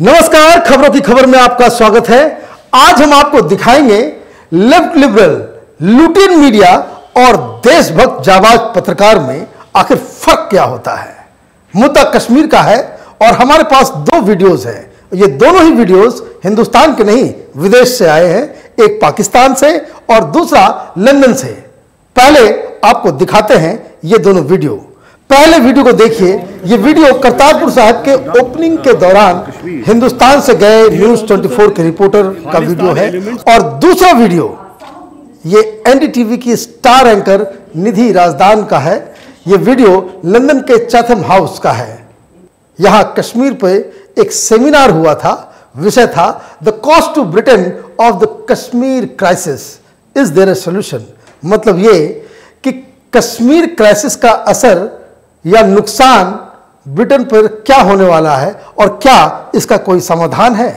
नमस्कार, खबरों की खबर में आपका स्वागत है। आज हम आपको दिखाएंगे लेफ्ट लिबरल, लुटियन मीडिया और देशभक्त जाबाज पत्रकार में आखिर फर्क क्या होता है। मुद्दा कश्मीर का है और हमारे पास दो वीडियोस हैं। ये दोनों ही वीडियोस हिंदुस्तान के नहीं, विदेश से आए हैं। एक पाकिस्तान से और दूसरा लंदन से। पहले आपको दिखाते हैं ये दोनों वीडियो। पहले वीडियो को देखिए। ये वीडियो करतारपुर साहिब के ओपनिंग के दौरान हिंदुस्तान से गए न्यूज 24 के रिपोर्टर का वीडियो है और दूसरा वीडियो ये एनडीटीवी की स्टार एंकर निधि राजदान का है। ये वीडियो लंदन के चैथम हाउस का है। यहां कश्मीर पे एक सेमिनार हुआ था। विषय था the cost to Britain of the Kashmir crisis, is there a solution. मतलब ये कि कश्मीर क्राइसिस का असर या नुकसान ब्रिटेन पर क्या होने वाला है और क्या इसका कोई समाधान है।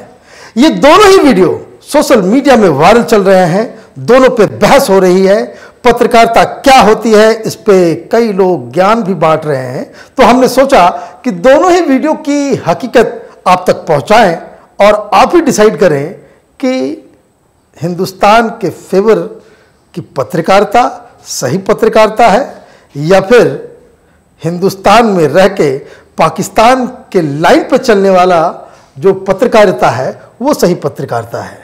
ये दोनों ही वीडियो सोशल मीडिया में वायरल चल रहे हैं। दोनों पे बहस हो रही है। पत्रकारिता क्या होती है, इस पे कई लोग ज्ञान भी बांट रहे हैं। तो हमने सोचा कि दोनों ही वीडियो की हकीकत आप तक पहुंचाएं और आप ही डिसाइड करें कि हिंदुस्तान के फेवर की पत्रकारिता सही पत्रकारिता है या फिर हिंदुस्तान में रह के पाकिस्तान के लाइन पर चलने वाला जो पत्रकारिता है वो सही पत्रकारिता है।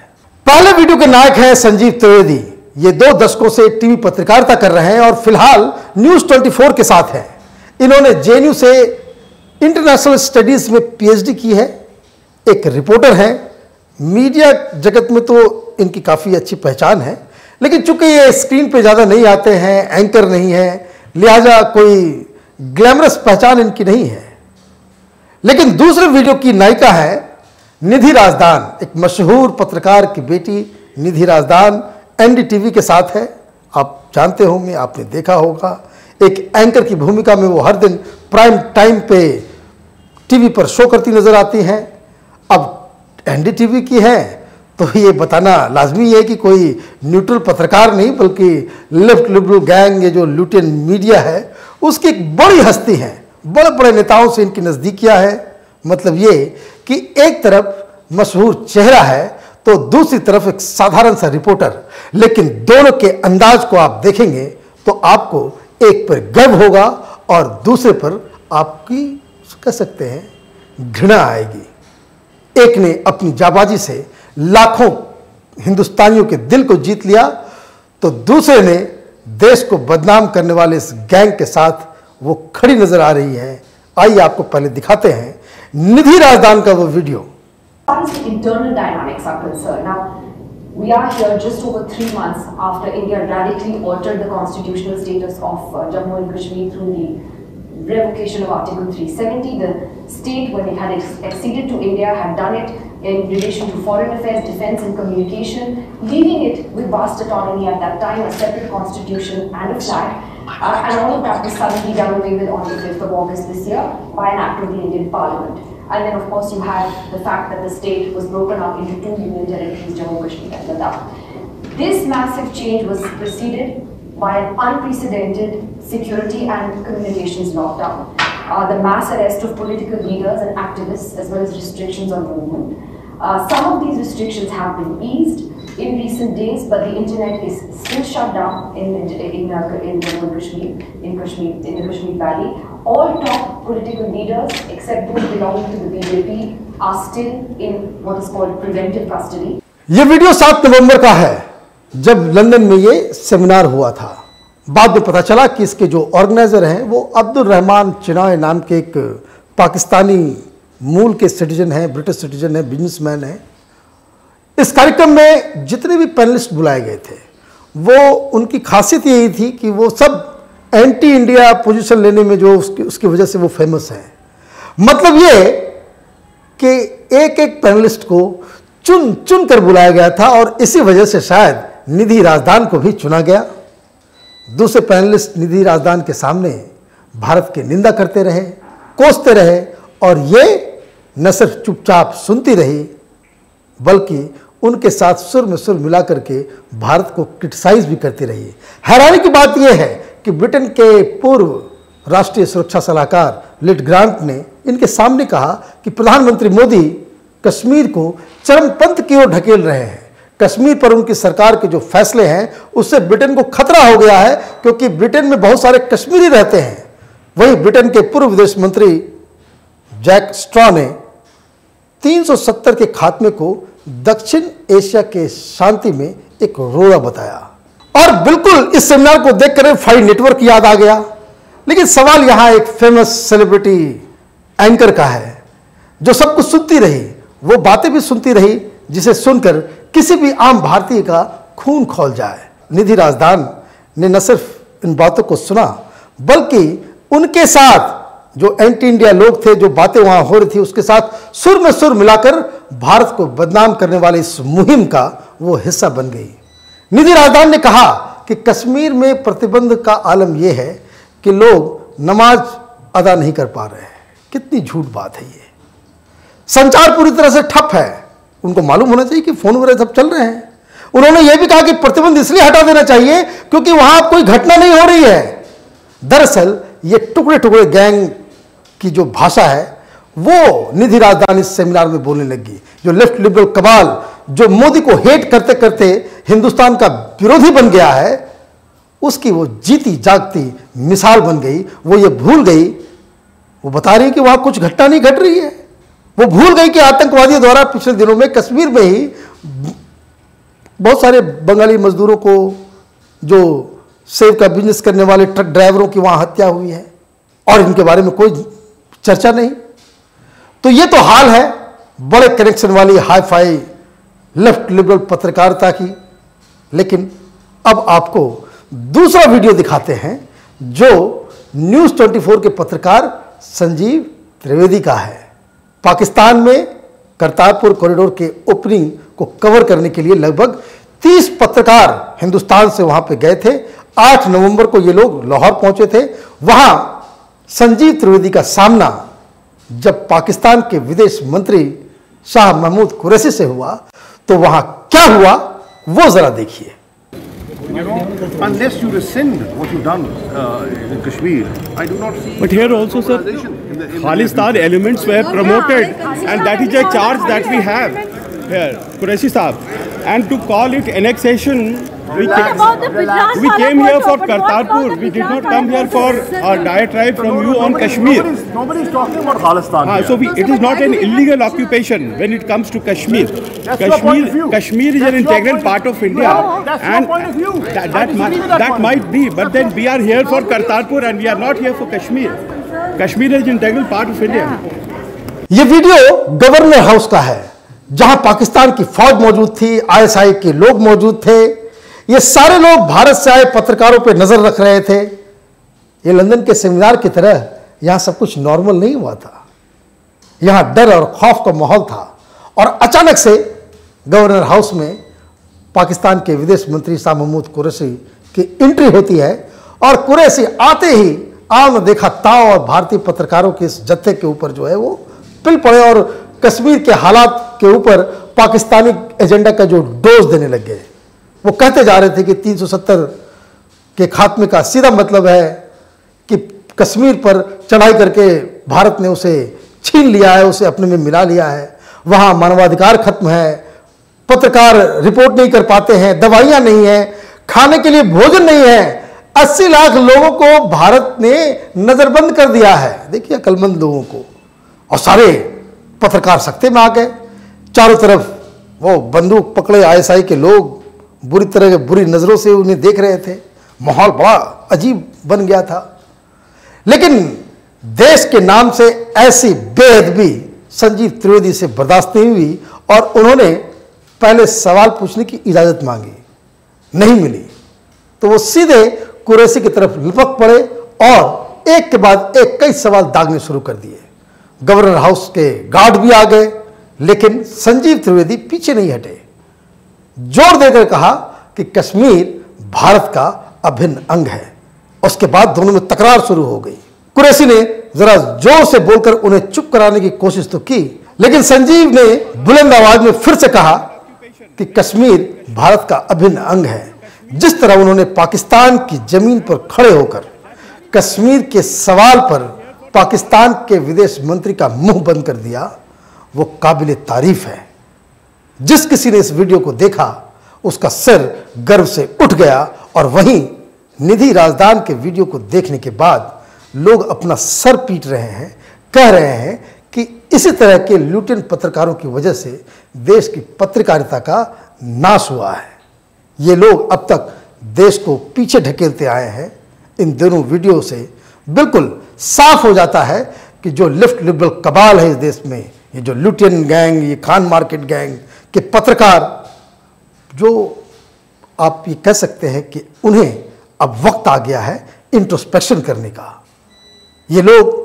पहले वीडियो के नायक हैं संजीव त्रिवेदी। ये 2 दशकों से टीवी पत्रकारिता कर रहे हैं और फिलहाल न्यूज 24 के साथ हैं। इन्होंने जेएनयू से इंटरनेशनल स्टडीज में पीएचडी की है। एक रिपोर्टर हैं। मीडिया जगत में तो इनकी काफ़ी अच्छी पहचान है, लेकिन चूंकि ये स्क्रीन पे ज़्यादा नहीं आते हैं, एंकर नहीं है, लिहाजा कोई ग्लैमरस पहचान इनकी नहीं है। लेकिन दूसरे वीडियो की नायिका है निधि राजदान। एक मशहूर पत्रकार की बेटी निधि राजदान एनडीटीवी के साथ है। आप जानते होंगे, आपने देखा होगा। एक एंकर की भूमिका में वो हर दिन प्राइम टाइम पे टीवी पर शो करती नजर आती हैं। अब एनडीटीवी की है तो ये बताना लाजमी है कि कोई न्यूट्रल पत्रकार नहीं, बल्कि लेफ्ट लिबरल गैंग, ये जो लुटियन मीडिया है उसकी एक बड़ी हस्ती है। बड़े बड़े नेताओं से इनकी नज़दीकियाँ है। मतलब ये कि एक तरफ मशहूर चेहरा है तो दूसरी तरफ एक साधारण सा रिपोर्टर। लेकिन दोनों के अंदाज को आप देखेंगे तो आपको एक पर गर्व होगा और दूसरे पर आपकी कह सकते हैं घृणा आएगी। एक ने अपनी जाबाजी से लाखों हिंदुस्तानियों के दिल को जीत लिया तो दूसरे ने देश को बदनाम करने वाले इस गैंग के साथ वो खड़ी नजर आ रही है। आइए आपको पहले दिखाते हैं निधि राजदान का वो video. Internal dynamics are concerned. Now, we are here just over 3 months after India radically altered the constitutional status of Jammu and Kashmir through the revocation of Article 370. The state, when it had acceded to India, had done it in relation to foreign affairs, defense and communication, leaving it with vast autonomy at that time, a separate constitution and a flag. And all of that was suddenly done away with on the 5th of August this year by an act of the Indian Parliament. And then of course you had the fact that the state was broken up into 2 union territories, Jammu, Kashmir and Ladakh. This massive change was preceded by an unprecedented security and communications lockdown. The mass arrest of political leaders and activists, as well as restrictions on movement. Some of these restrictions have been eased in recent days, but the internet is still shut down in Jammu and Kashmir, in the Kashmir Valley. All top political leaders, except those belonging to the BJP, are still in what is called preventive custody. ये video 7 नवंबर का है, जब London में ये seminar हुआ था। बाद में पता चला कि इसके जो ऑर्गेनाइजर हैं वो अब्दुल रहमान चिनाय नाम के एक पाकिस्तानी मूल के सिटीजन हैं, ब्रिटिश सिटीजन हैं, बिजनेसमैन हैं। इस कार्यक्रम में जितने भी पैनलिस्ट बुलाए गए थे वो उनकी खासियत यही थी कि वो सब एंटी इंडिया पोजीशन लेने में जो उसकी वजह से वो फेमस हैं। मतलब ये कि एक एक पैनलिस्ट को चुन चुन कर बुलाया गया था और इसी वजह से शायद निधि राजदान को भी चुना गया। दूसरे पैनलिस्ट निधि राजदान के सामने भारत की निंदा करते रहे, कोसते रहे और ये न सिर्फ चुपचाप सुनती रही बल्कि उनके साथ सुर में सुर मिला करके भारत को क्रिटिसाइज भी करती रही। हैरानी की बात यह है कि ब्रिटेन के पूर्व राष्ट्रीय सुरक्षा सलाहकार लिट ग्रांट ने इनके सामने कहा कि प्रधानमंत्री मोदी कश्मीर को चरमपंथ की ओर ढकेल रहे हैं। कश्मीर पर उनकी सरकार के जो फैसले हैं उससे ब्रिटेन को खतरा हो गया है, क्योंकि ब्रिटेन में बहुत सारे कश्मीरी रहते हैं। वहीं ब्रिटेन के पूर्व विदेश मंत्री जैक स्ट्रॉ ने 370 के खात्मे को दक्षिण एशिया के शांति में एक रोड़ा बताया। और बिल्कुल इस सेमिनार को देखकर फाइव नेटवर्क याद आ गया। लेकिन सवाल यहां एक फेमस सेलिब्रिटी एंकर का है जो सब कुछ सुनती रही, वो बातें भी सुनती रही जिसे सुनकर किसी भी आम भारतीय का खून खौल जाए। निधि राजदान ने न सिर्फ इन बातों को सुना, बल्कि उनके साथ जो एंटी इंडिया लोग थे, जो बातें वहां हो रही थी, उसके साथ सुर में सुर मिलाकर भारत को बदनाम करने वाली इस मुहिम का वो हिस्सा बन गई। निधि राजदान ने कहा कि कश्मीर में प्रतिबंध का आलम यह है कि लोग नमाज अदा नहीं कर पा रहे हैं। कितनी झूठ बात है ये। संचार पूरी तरह से ठप है। उनको मालूम होना चाहिए कि फोन वगैरह सब चल रहे हैं। उन्होंने यह भी कहा कि प्रतिबंध इसलिए हटा देना चाहिए क्योंकि वहां कोई घटना नहीं हो रही है। दरअसल ये टुकड़े टुकड़े गैंग की जो भाषा है वो निधि राजदान इस सेमिनार में बोलने लगी। जो लेफ्ट लिबरल कबाल जो मोदी को हेट करते करते हिंदुस्तान का विरोधी बन गया है, उसकी वो जीती जागती मिसाल बन गई। वो ये भूल गई, वो बता रही कि वहां कुछ घटना नहीं घट रही है। वो भूल गई कि आतंकवादियों द्वारा पिछले दिनों में कश्मीर में ही बहुत सारे बंगाली मजदूरों को, जो सेब का बिजनेस करने वाले ट्रक ड्राइवरों की वहां हत्या हुई है और इनके बारे में कोई चर्चा नहीं। तो ये तो हाल है बड़े कनेक्शन वाली हाई फाई लेफ्ट लिबरल पत्रकारिता की। लेकिन अब आपको दूसरा वीडियो दिखाते हैं जो न्यूज़ 24 के पत्रकार संजीव त्रिवेदी का है। पाकिस्तान में करतारपुर कॉरिडोर के ओपनिंग को कवर करने के लिए लगभग 30 पत्रकार हिंदुस्तान से वहां पे गए थे। 8 नवंबर को ये लोग लाहौर पहुंचे थे। वहां संजीव त्रिवेदी का सामना जब पाकिस्तान के विदेश मंत्री शाह महमूद कुरैशी से हुआ तो वहां क्या हुआ वो जरा देखिए। You know, unless you rescind what you've done in Kashmir, I do not see. But here also, sir, Khalistan elements were promoted, and that is a charge that we have here, Qureshi Saab. And to call it annexation, we came here for Kartarpur. We did not come here for a diatribe from you on Kashmir. Nobody's talking about Khalistan. So it is not an illegal occupation when it comes to Kashmir. That's your point of view. Kashmir is an integral part of India. That's and your point of view. That might be, but then we are here for Kartarpur and we are not here for Kashmir. Kashmir is an integral part of India. ये video governor house का है जहां पाकिस्तान की फौज मौजूद थी, ISI के लोग मौजूद थे। ये सारे लोग भारत से आए पत्रकारों पर नजर रख रहे थे। ये लंदन के सेमिनार की तरह यहां सब कुछ नॉर्मल नहीं हुआ था। यहां डर और खौफ का माहौल था और अचानक से गवर्नर हाउस में पाकिस्तान के विदेश मंत्री शाह महमूद कुरैशी की एंट्री होती है और कुरैशी आते ही आम देखा ताव और भारतीय पत्रकारों के इस जत्थे के ऊपर जो है वो पिल पड़े और कश्मीर के हालात के ऊपर पाकिस्तानी एजेंडा का जो डोज देने लग गए। वो कहते जा रहे थे कि 370 के खात्मे का सीधा मतलब है कि कश्मीर पर चढ़ाई करके भारत ने उसे छीन लिया है, उसे अपने में मिला लिया है। वहाँ मानवाधिकार खत्म है, पत्रकार रिपोर्ट नहीं कर पाते हैं, दवाइयाँ नहीं हैं, खाने के लिए भोजन नहीं है। 80 लाख लोगों को भारत ने नज़रबंद कर दिया है। देखिए अक्लमंद लोगों को। और सारे पत्रकार सख्ते में आ गए। चारों तरफ वो बंदूक पकड़े आईएसआई के लोग बुरी तरह बुरी नज़रों से उन्हें देख रहे थे। माहौल बड़ा अजीब बन गया था। लेकिन देश के नाम से ऐसी बेअदबी संजीव त्रिवेदी से बर्दाश्त नहीं हुई और उन्होंने पहले सवाल पूछने की इजाज़त मांगी, नहीं मिली तो वो सीधे कुरैशी की तरफ लपक पड़े और एक के बाद एक कई सवाल दागने शुरू कर दिए। गवर्नर हाउस के गार्ड भी आ गए, लेकिन संजीव त्रिवेदी पीछे नहीं हटे। जोर देकर कहा कि कश्मीर भारत का अभिन्न अंग है। उसके बाद दोनों में तकरार शुरू हो गई। कुरैशी ने जरा जोर से बोलकर उन्हें चुप कराने की कोशिश तो की, लेकिन संजीव ने बुलंद आवाज में फिर से कहा कि कश्मीर भारत का अभिन्न अंग है। जिस तरह उन्होंने पाकिस्तान की जमीन पर खड़े होकर कश्मीर के सवाल पर पाकिस्तान के विदेश मंत्री का मुंह बंद कर दिया, वो काबिल तारीफ है। जिस किसी ने इस वीडियो को देखा उसका सिर गर्व से उठ गया, और वहीं निधि राजदान के वीडियो को देखने के बाद लोग अपना सर पीट रहे हैं, कह रहे हैं कि इसी तरह के लुटेन पत्रकारों की वजह से देश की पत्रकारिता का नाश हुआ है। ये लोग अब तक देश को पीछे ढकेलते आए हैं। इन दोनों वीडियो से बिल्कुल साफ हो जाता है कि जो लेफ्ट लिबरल कबाल है इस देश में, ये जो लुटेन गैंग, ये खान मार्केट गैंग के पत्रकार, जो आप ये कह सकते हैं कि उन्हें अब वक्त आ गया है इंट्रोस्पेक्शन करने का। ये लोग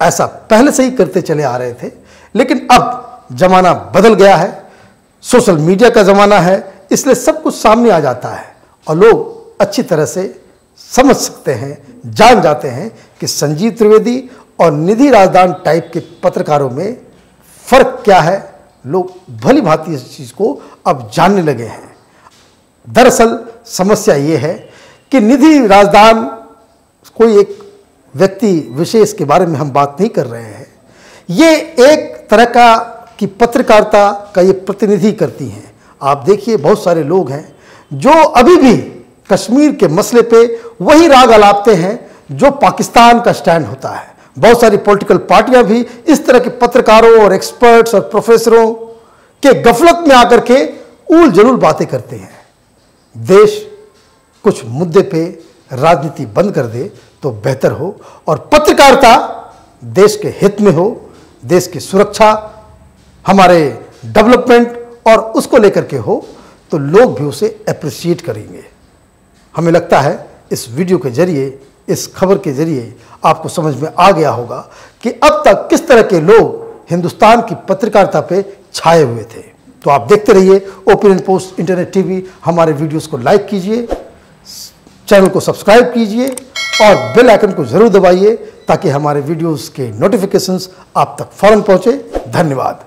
ऐसा पहले से ही करते चले आ रहे थे, लेकिन अब जमाना बदल गया है, सोशल मीडिया का जमाना है, इसलिए सब कुछ सामने आ जाता है और लोग अच्छी तरह से समझ सकते हैं, जान जाते हैं कि संजीव त्रिवेदी और निधि राजदान टाइप के पत्रकारों में फर्क क्या है। लोग भली भांति इस चीज को अब जानने लगे हैं। दरअसल समस्या ये है कि निधि राजदान कोई एक व्यक्ति विशेष के बारे में हम बात नहीं कर रहे हैं। ये एक तरह का की पत्रकारिता का ये प्रतिनिधि करती हैं। आप देखिए बहुत सारे लोग हैं जो अभी भी कश्मीर के मसले पे वही राग अलापते हैं जो पाकिस्तान का स्टैंड होता है। बहुत सारी पॉलिटिकल पार्टियां भी इस तरह के पत्रकारों और एक्सपर्ट्स और प्रोफेसरों के गफलत में आकर के उल जलूल बातें करते हैं। देश कुछ मुद्दे पे राजनीति बंद कर दे तो बेहतर हो, और पत्रकारिता देश के हित में हो, देश की सुरक्षा, हमारे डेवलपमेंट और उसको लेकर के हो, तो लोग भी उसे अप्रिशिएट करेंगे। हमें लगता है इस वीडियो के जरिए, इस खबर के जरिए आपको समझ में आ गया होगा कि अब तक किस तरह के लोग हिंदुस्तान की पत्रकारिता पे छाए हुए थे। तो आप देखते रहिए ओपिनियन पोस्ट इंटरनेट टीवी। हमारे वीडियोस को लाइक कीजिए, चैनल को सब्सक्राइब कीजिए और बेल आइकन को जरूर दबाइए ताकि हमारे वीडियोस के नोटिफिकेशंस आप तक फौरन पहुंचे। धन्यवाद।